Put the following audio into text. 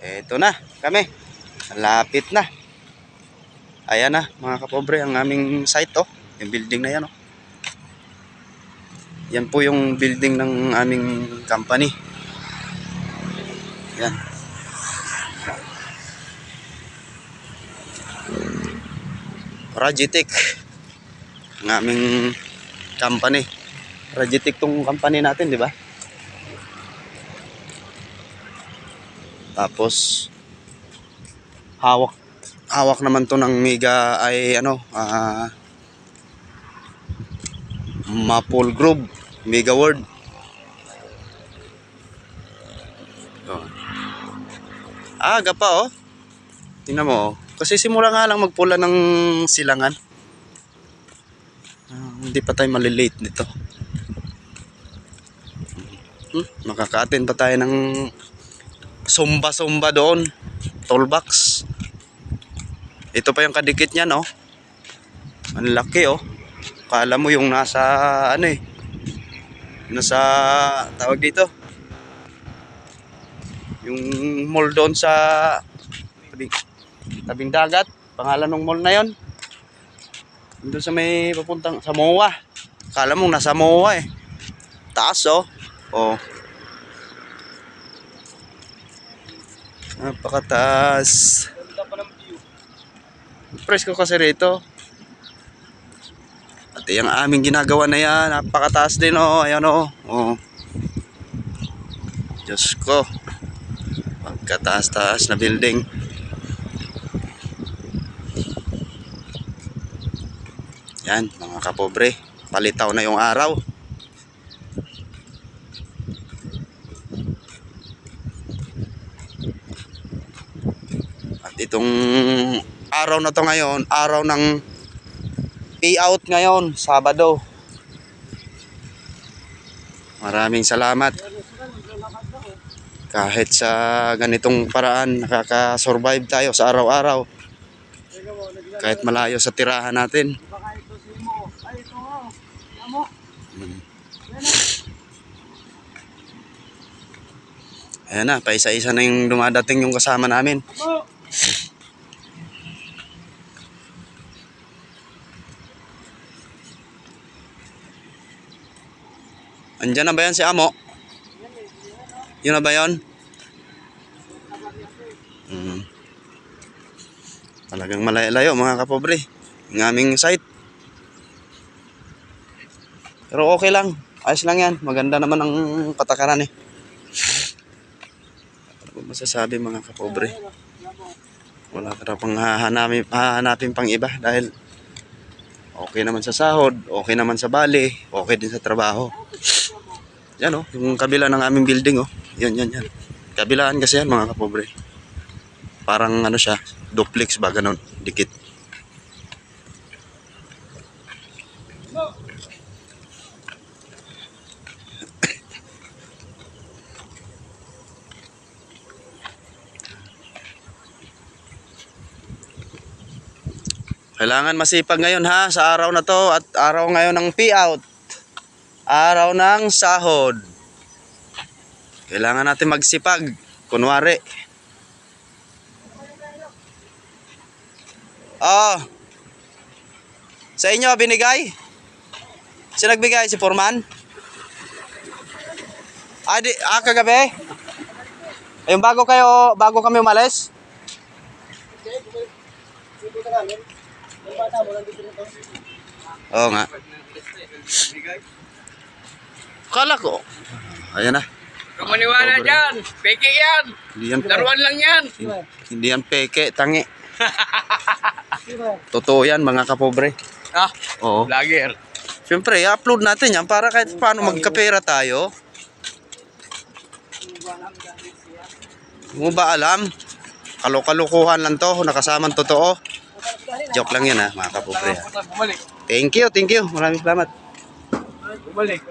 Eto na kami. Lapit na. Ayan na mga kapobre ang aming site oh. Yung building na yan oh. Yan po yung building ng aming company. Yan. Rajitic ang aming company. Rajitic tong company natin, di ba? Tapos hawak naman to ng Mega ay ano, Maple Grove, Mega World. Oh. Aga pa oh. Tingnan mo oh. Kasi simula nga lang magpula ng silangan. Hindi pa tayo malilate nito. Makaka-attend pa tayo ng sumba doon. Tollbox. Ito pa yung kadikit niya no. Ang laki oh. Kala mo yung nasa ano eh. Nasa tawag dito. Yung mall doon sa tabing dagat. Pangalan ng mall na yon. Doon sa may papuntang sa MOA. Kala mo nasa MOA eh. Taas oh. Oh. Napakataas. Presko kasi rito. At yung aming ginagawa na yan, napakataas din oh. Ayan oh. Oh. Diyos ko. Pagkataas-taas na building. Yan mga kapobre. Palitaw na yung araw. At itong araw na to ngayon, araw ng payout ngayon, Sabado. Maraming salamat. Kahit sa ganitong paraan, nakaka-survive tayo sa araw-araw. Kahit malayo sa tirahan natin. Ayan na, paisa-isa na yung dumadating yung kasama namin. Andyan na ba yan si Amo? Yun na ba yun? Talagang malayo mga kapobre. Yung aming site. Pero okay lang. Ayos lang yan. Maganda naman ang patakaran eh. Ano ba masasabi mga kapobre? Wala ka na pang hahanapin pang iba dahil okay naman sa sahod, okay naman sa bali, okay din sa trabaho. Yan oh, yung kabila ng aming building oh. Yan. Kabilaan kasi yan mga kapobre. Parang ano siya, duplex ba ganun, dikit. Kailangan masipag ngayon ha sa araw na to at araw ngayon ng payout. Araw ng sahod. Kailangan natin magsipag. Kunwari. Oh. Sa inyo binigay? Si nagbigay si Foreman? Kagabi? Ayun bago kami umalis? Oo nga. Kala ko. Ayan na. Kung maniwala dyan, peke yan. Laruan lang yan. Hindi yan peke, tangi. Totoo yan mga kapobre. Oo. Vlogger. Siyempre, i-upload natin yan para kahit paano magkapera tayo. Mo ba alam? Kalukuhan lang to, nakasamang totoo. Joke lang yan ha, mga kapobre. Bumalik. Thank you. Maraming salamat. Bumalik.